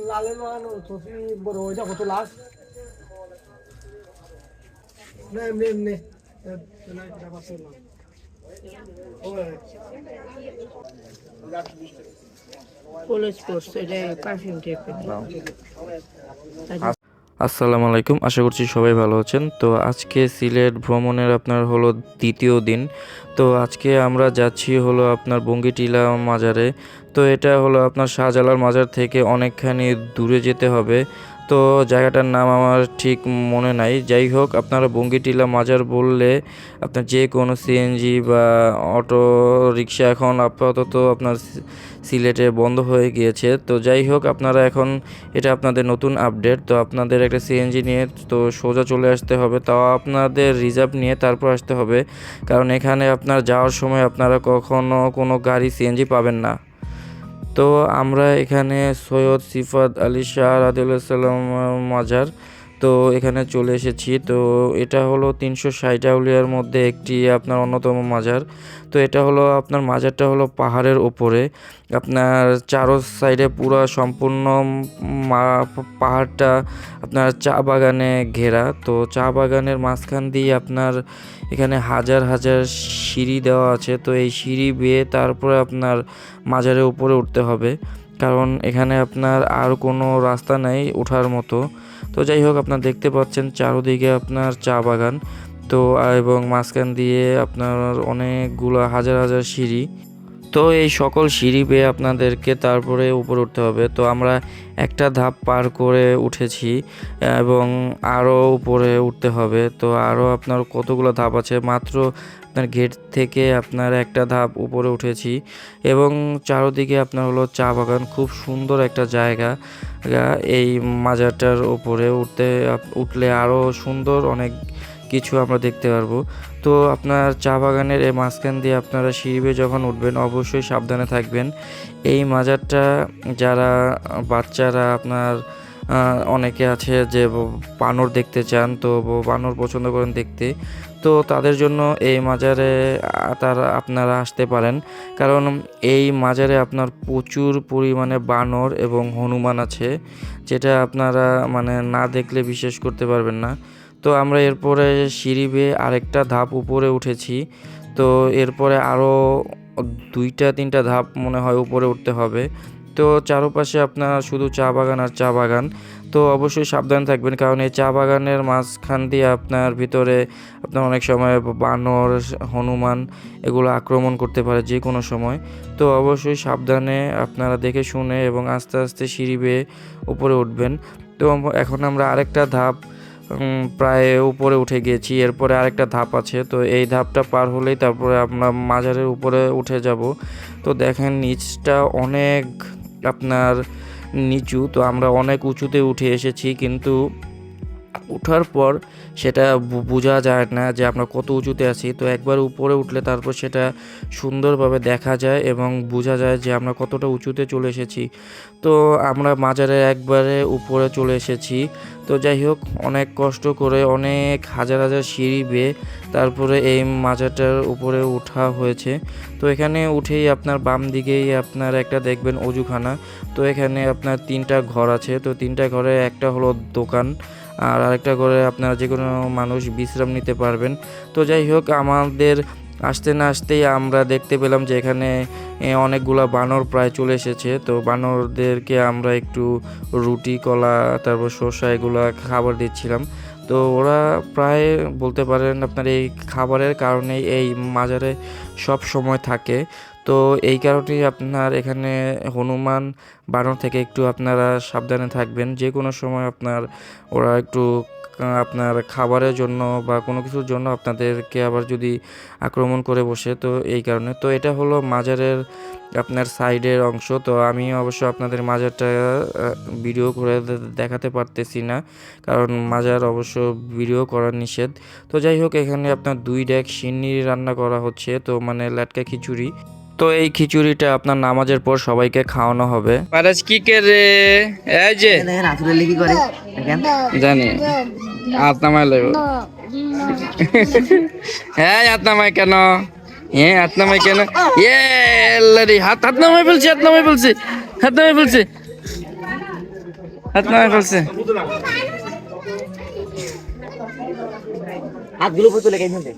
লালের মানো বড় ওইটা কত লাশ না এমনি এমনি আসসালামু আলাইকুম, আশা করছি সবাই ভালো আছেন। তো আজকে সিলেট ভ্রমণের আপনার হলো দ্বিতীয় দিন। তো আজকে আমরা যাচ্ছি হলো আপনার বঙ্গীটিলা মাজারে। তো এটা হলো আপনার শাহজালাল মাজার থেকে অনেকখানি দূরে যেতে হবে। তো জায়গাটার নাম আমার ঠিক মনে নাই। যাই হোক, আপনারা বঙ্গীটিলা মাজার বললে আপনার যে কোনো সিএনজি বা অটো রিক্সা এখন আপাতত আপনার সিলেটে বন্ধ হয়ে গিয়েছে। তো যাই হোক, আপনারা এখন এটা আপনাদের নতুন আপডেট। তো আপনাদের একটা সিএনজি নিয়ে তো সোজা চলে আসতে হবে, তাও আপনাদের রিজার্ভ নিয়ে তারপর আসতে হবে, কারণ এখানে আপনার যাওয়ার সময় আপনারা কখনো কোনো গাড়ি সিএনজি পাবেন না। তো আমরা এখানে সৈয়দ সিফাত আলী শাহ রাদিয়াল্লাহু মাজার, তো এখানে চলে এসেছি। তো এটা হলো 360 আউলিয়ার মধ্যে একটি আপনার অন্যতম মাজার। তো এটা হলো আপনার মাজারটা হলো পাহাড়ের ওপরে, আপনার চারো সাইডে পুরো সম্পূর্ণ পাহাড়টা আপনার চা বাগানে ঘেরা। তো চা বাগানের মাঝখান দিয়ে আপনার এখানে হাজার হাজার সিঁড়ি দেওয়া আছে। তো এই সিঁড়ি বেয়ে তারপরে আপনার মাজারের উপরে উঠতে হবে, কারণ এখানে আপনার আর কোনো রাস্তা নেই ওঠার মতো। তো যাই হোক, আপনার দেখতে পাচ্ছেন চারোদিকে আপনার চা বাগান, তো এবং মাঝখান দিয়ে আপনার অনেকগুলো হাজার হাজার সিঁড়ি। তো এই সকল সিঁড়ি বেয়ে আপনাদেরকে তারপরে উপরে উঠতে হবে। তো আমরা একটা ধাপ পার করে উঠেছি এবং আরও উপরে উঠতে হবে। তো আরও আপনার কতগুলো ধাপ আছে, মাত্র আপনার গেট থেকে আপনার একটা ধাপ উপরে উঠেছি। এবং চারোদিকে আপনার হলো চা বাগান, খুব সুন্দর একটা জায়গা। এই মাজারটার উপরে উঠলে আরও সুন্দর অনেক কিছু আমরা দেখতে পারবো। তো আপনার চা বাগানের এই মাঝখান দিয়ে আপনারা সিঁড়ি বেয়ে যখন উঠবেন অবশ্যই সাবধানে থাকবেন। এই মাজারটা যারা বাচ্চারা আপনার অনেকে আছে যে বানর দেখতে চান, তো বানর পছন্দ করেন দেখতে, তো তাদের জন্য এই মাজারে আপনারা আসতে পারেন, কারণ এই মাজারে আপনার প্রচুর পরিমাণে বানর এবং হনুমান আছে, যেটা আপনারা মানে না দেখলে বিশ্বাস করতে পারবেন না। তো আমরা এরপরে সিঁড়ি বেয়ে আরেকটা ধাপ উপরে উঠেছি। তো এরপরে আরও 2-3টা ধাপ মনে হয় উপরে উঠতে হবে। তো চারপাশে আপনার শুধু চা বাগান আর চা বাগান। তো অবশ্যই সাবধান থাকবেন, কারণ এই চা বাগানের মাঝখান দিয়ে আপনার ভিতরে আপনার অনেক সময় বানর, হনুমান এগুলো আক্রমণ করতে পারে যে কোনো সময়। তো অবশ্যই সাবধানে আপনারা দেখে শুনে এবং আস্তে আস্তে সিঁড়ি বেয়ে উপরে উঠবেন। তো এখন আমরা আরেকটা ধাপ প্রায় উপরে উঠে গিয়েছি, এরপরে আরেকটা ধাপ আছে। তো এই ধাপটা পার হলেই তারপরে আমরা মাজারের উপরে উঠে যাব। তো দেখেন নিচটা অনেক আপনার নিচু, তো আমরা অনেক উঁচুতে উঠে এসেছি, কিন্তু ওঠার পর সেটা বোঝা যায় না যে আমরা কত উঁচুতে আছি। তো একবার উপরে উঠলে তারপর সেটা সুন্দরভাবে দেখা যায় এবং বোঝা যায় যে আমরা কতটা উঁচুতে চলে এসেছি। তো আমরা মাজারে একবারে উপরে চলে এসেছি। তো যাই হোক, অনেক কষ্ট করে অনেক হাজার হাজার সিঁড়ি বেয়ে তারপরে এই মাজারটার উপরে ওঠা হয়েছে। তো এখানে উঠেই আপনার বাম দিকেই আপনার একটা দেখবেন অজুখানা। তো এখানে আপনার 3টা ঘর আছে। তো 3টা ঘরে একটা হলো দোকান, আর আরেকটা করে আপনারা যে কোনো মানুষ বিশ্রাম নিতে পারবেন। তো যাই হোক, আমাদের আসতে না আসতেই আমরা দেখতে পেলাম যে এখানে অনেকগুলা বানর প্রায় চলে এসেছে। তো বানরদেরকে আমরা একটু রুটি, কলা, তারপর শসা এগুলা খাবার দিচ্ছিলাম। তো ওরা প্রায় বলতে পারেন আপনার এই খাবারের কারণেই এই মাজারে সব সময় থাকে। তো এই কারণেই আপনার এখানে হনুমান, বানর থেকে একটু আপনারা সাবধানে থাকবেন। যে কোনো সময় আপনার ওরা একটু আপনার খাবারের জন্য বা কোনো কিছুর জন্য আপনাদেরকে আবার যদি আক্রমণ করে বসে, তো এই কারণে। তো এটা হলো মাজারের আপনার সাইডের অংশ। তো আমি অবশ্য আপনাদের মাজারটা ভিডিও করে দেখাতে পারতেছি না, কারণ মাজার অবশ্য ভিডিও করা নিষেধ। তো যাই হোক, এখানে আপনার 2 ডেক সিন্নি রান্না করা হচ্ছে, তো মানে লেটকা খিচুড়ি। তো এই খিচুড়িটা আপনার নামাজের পর সবাইকে খাওয়ানো হবে। পারাজ কি করে এই যে দেখেন আসলে কি করে দেখেন জানি হাত নামাই লইব। হ্যাঁ হাত নামাই কেন? হ্যাঁ হাত নামাই কেন? এ আল্লাহরে হাত হাত নামাই ফেলছি, হাত নামাই ফেলছি, হাত নামাই ফেলছি, হাত নামাই ফেলছি। হাতগুলো উপরে তুলে কেন দে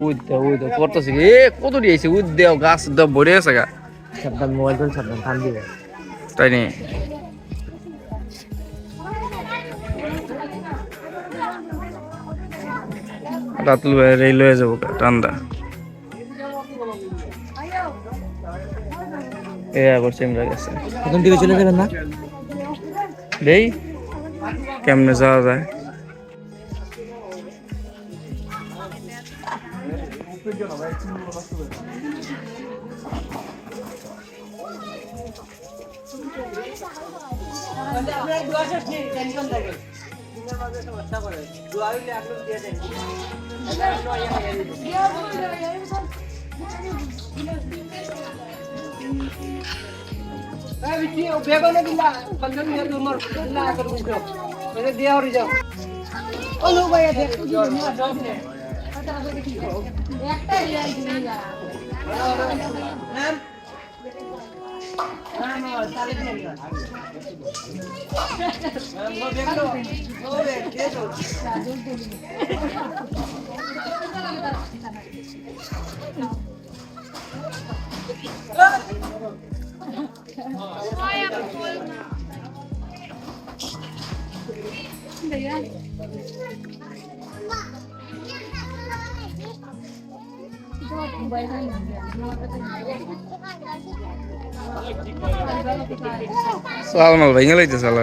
উদ্দে করতেছে কি এ কত দিয়েছে উদ্দে গাছ দাও ভরে আছে গা। সাবধান মোবাইল ফোন সাবধান থাম দিবে তাই নি রাতুল ভাই রেল হয়ে যাবো ঠান্ডা এ আবার সিমরা গেছে। প্রথম দিকে চলে যাবেন না দেই কেমনে যাওয়া যায়? সালমাল ভাই লাইতে সালা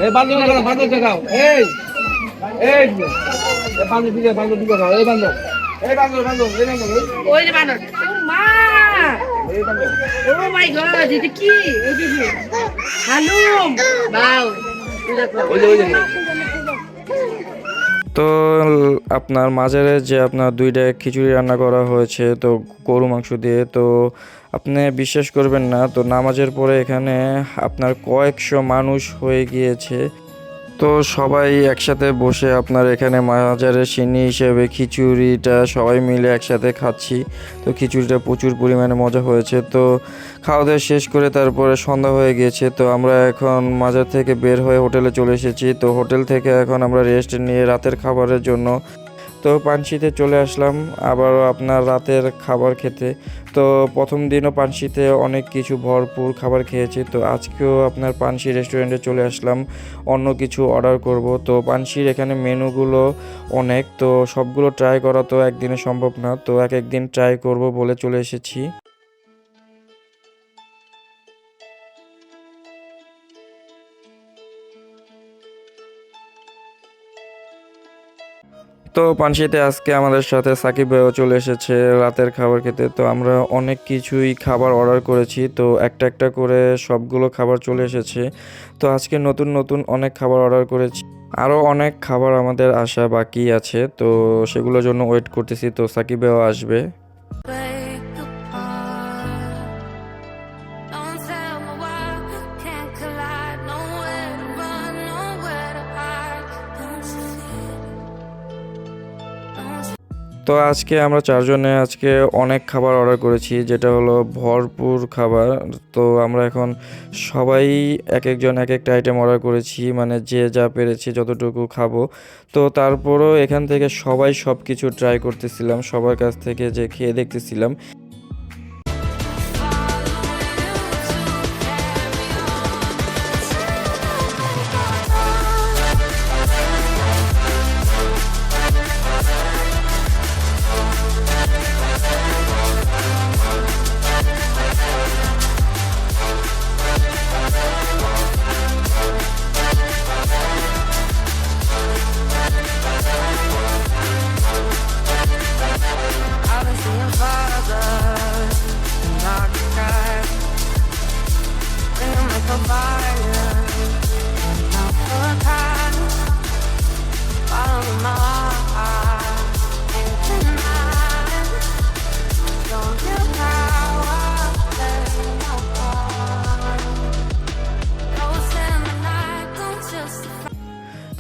এই বান্ধব লাগাও, বান্ধব লাগাও। এই এই বান্ধব দিকে, বান্ধব দিকে লাগাও। এই বান্ধব, এই বান্ধব, বান্ধব, এই বান্ধব, ওই যে বানর ও মা এই বান্ধব। ও মাই গড এটা কি এই যে হালুম বাও ওই যে, ওই যে। তো আপনার মাজারে যে আপনার 2টা খিচুড়ি রান্না করা হয়েছে তো গরু মাংস দিয়ে, তো আপনি বিশ্বাস করবেন না, তো নামাজের পরে এখানে আপনার কয়েকশো মানুষ হয়ে গিয়েছে। তো সবাই একসাথে বসে আপনার এখানে মাজারের সিন্নি হিসেবে খিচুড়িটা সবাই মিলে একসাথে খাচ্ছি। তো খিচুড়িটা প্রচুর পরিমাণে মজা হয়েছে। তো খাওয়া দাওয়া শেষ করে তারপরে সন্ধ্যা হয়ে গিয়েছে। তো আমরা এখন মাজার থেকে বের হয়ে হোটেলে চলে এসেছি। তো হোটেল থেকে এখন আমরা রেস্ট নিয়ে রাতের খাবারের জন্য তো পানশিতে চলে আসলাম আবারও আপনার রাতের খাবার খেতে। তো প্রথম দিনও পানশিতে অনেক কিছু ভরপুর খাবার খেয়েছি। তো আজকেও আপনার পানশি রেস্টুরেন্টে চলে আসলাম অন্য কিছু অর্ডার করব। তো পানশির এখানে মেনুগুলো অনেক, তো সবগুলো ট্রাই করা তো একদিনে সম্ভব না, তো এক একদিন ট্রাই করব বলে চলে এসেছি। তো পানশিতে আজকে আমাদের সাথে সাকিব ভাইও চলে এসেছে রাতের খাবার খেতে। তো আমরা অনেক কিছুই খাবার অর্ডার করেছি, তো একটা একটা করে সবগুলো খাবার চলে এসেছে। তো আজকে নতুন নতুন অনেক খাবার অর্ডার করেছি, আরও অনেক খাবার আমাদের আসা বাকি আছে, তো সেগুলোর জন্য ওয়েট করতেছি। তো সাকিব ভাইও আসবে। Break apart. Don't tell me why can't collide. Nowhere to run, nowhere to hide. Don't you feel? Don't you? তো আজকে আমরা 4 জনে আজকে অনেক খাবার অর্ডার করেছি, যেটা হলো ভরপুর খাবার। তো আমরা এখন সবাই এক একজন এক একটা আইটেম অর্ডার করেছি, মানে যে যা পেরেছি যতটুকু খাবো। তো তারপরও এখান থেকে সবাই সব কিছু ট্রাই করতেছিলাম, সবার কাছ থেকে যে খেয়ে দেখতেছিলাম। I've been seeing father.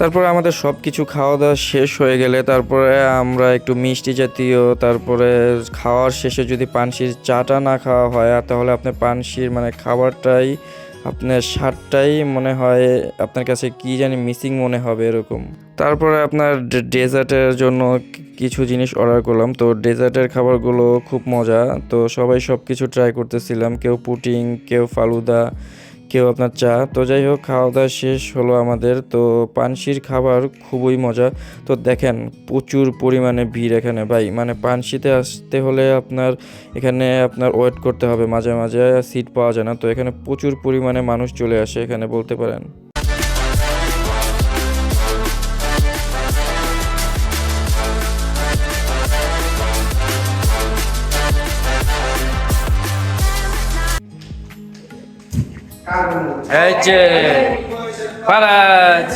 তারপরে আমাদের সব কিছু খাওয়া দাওয়া শেষ হয়ে গেলে তারপরে আমরা একটু মিষ্টি জাতীয়, তারপরে খাওয়ার শেষে যদি পানশির চাটা না খাওয়া হয় তাহলে আপনার পানশির মানে খাবারটাই আপনার স্বাদটাই মনে হয় আপনার কাছে কি জানি মিসিং মনে হবে এরকম। তারপরে আপনার ডেজার্টের জন্য কিছু জিনিস অর্ডার করলাম। তো ডেজার্টের খাবারগুলো খুব মজা, তো সবাই সব কিছু ট্রাই করতেছিলাম, কেউ পুডিং, কেউ ফালুদা, কেউ আপনার চা। তো যাই হোক, খাওয়া দাওয়া শেষ হলো আমাদের। তো পানশির খাবার খুবই মজা। তো দেখেন প্রচুর পরিমাণে ভিড় এখানে ভাই, মানে পানশিতে আসতে হলে আপনার এখানে আপনার ওয়েট করতে হবে, মাঝে মাঝে সিট পাওয়া যায় না। তো এখানে প্রচুর পরিমাণে মানুষ চলে আসে এখানে বলতে পারেন। এই যে ফারাজ,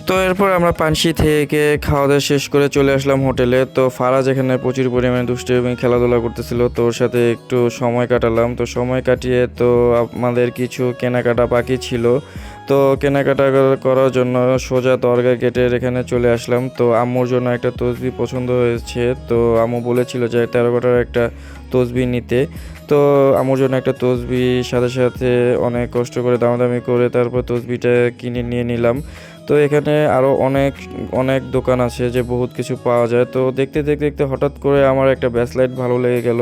তো এরপর আমরা পানশি থেকে খাওয়া দাওয়া শেষ করে চলে আসলাম হোটেলে। তো ফারাজ এখানে প্রচুর পরিমাণে দুষ্টু এবং খেলাধুলা করতেছিল, তো ওর সাথে একটু সময় কাটালাম। তো সময় কাটিয়ে তো আমাদের কিছু কেনাকাটা বাকি ছিল, তো কেনাকাটা করার জন্য সোজা দরগা গেটের এখানে চলে আসলাম। তো আম্মুর জন্য একটা তসবি পছন্দ হয়েছে, তো আম্মু বলেছিল যে 13 কাটার একটা তসবি নিতে। তো আম্মুর জন্য একটা তসবি সাথে সাথে অনেক কষ্ট করে দামাদামি করে তারপর তসবিটা কিনে নিয়ে নিলাম। তো এখানে আরও অনেক দোকান আছে যে বহুত কিছু পাওয়া যায়। তো দেখতে দেখতে হঠাৎ করে আমার একটা ব্যাসলাইট ভালো লেগে গেল।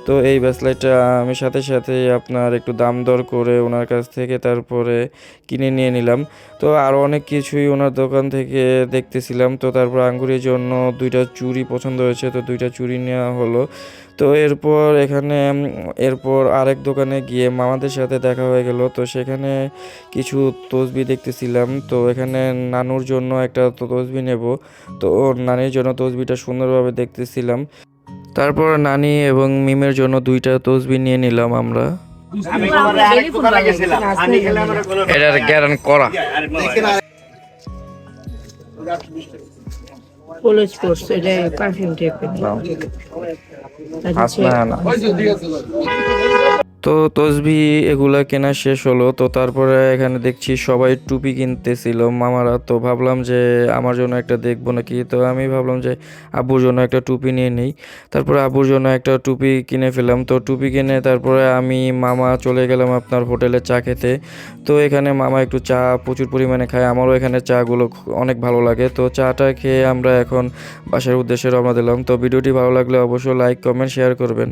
তো এই ব্যাসলাইটটা আমি সাথে সাথে আপনার একটু দাম দর করে ওনার কাছ থেকে তারপরে কিনে নিয়ে নিলাম। তো আরও অনেক কিছুই ওনার দোকান থেকে দেখতেছিলাম। তো তারপর আঙ্গুরের জন্য 2টা চুড়ি পছন্দ হয়েছে, তো 2টা চুড়ি নেওয়া হলো। তো এরপর আরেক দোকানে গিয়ে মামাদের সাথে দেখা হয়ে গেল। তো সেখানে কিছু তসবি দেখতেছিলাম। তো এখানে নানুর জন্য একটা তসবি নেব, তো নানির জন্য তসবিটা সুন্দরভাবে দেখতেছিলাম। তারপর নানি এবং মিমের জন্য 2টা তসবি নিয়ে নিলাম আমরা। এটার গ্যারান্টি করা কলেজ কোর্স, এটা পারফিউম টাইপের। তো তসবি এগুলা কেনা শেষ হলো। তো তারপরে এখানে দেখছি সবাই টুপি কিনতেছিল মামারা। তো ভাবলাম যে আমার জন্য একটা দেখবো নাকি, তো আমি ভাবলাম যে আব্বুর জন্য একটা টুপি নিয়ে নিই। তারপরে আব্বুর জন্য একটা টুপি কিনে ফেলাম। তো টুপি কিনে তারপরে আমি মামা চলে গেলাম আপনার হোটেলে চা খেতে। তো এখানে মামা একটু চা প্রচুর পরিমাণে খায়, আমারও এখানে চাগুলো অনেক ভালো লাগে। তো চাটা খেয়ে আমরা এখন বাসার উদ্দেশ্যে রওনা দিলাম। তো ভিডিওটি ভালো লাগলে অবশ্যই লাইক, কমেন্ট, শেয়ার করবেন।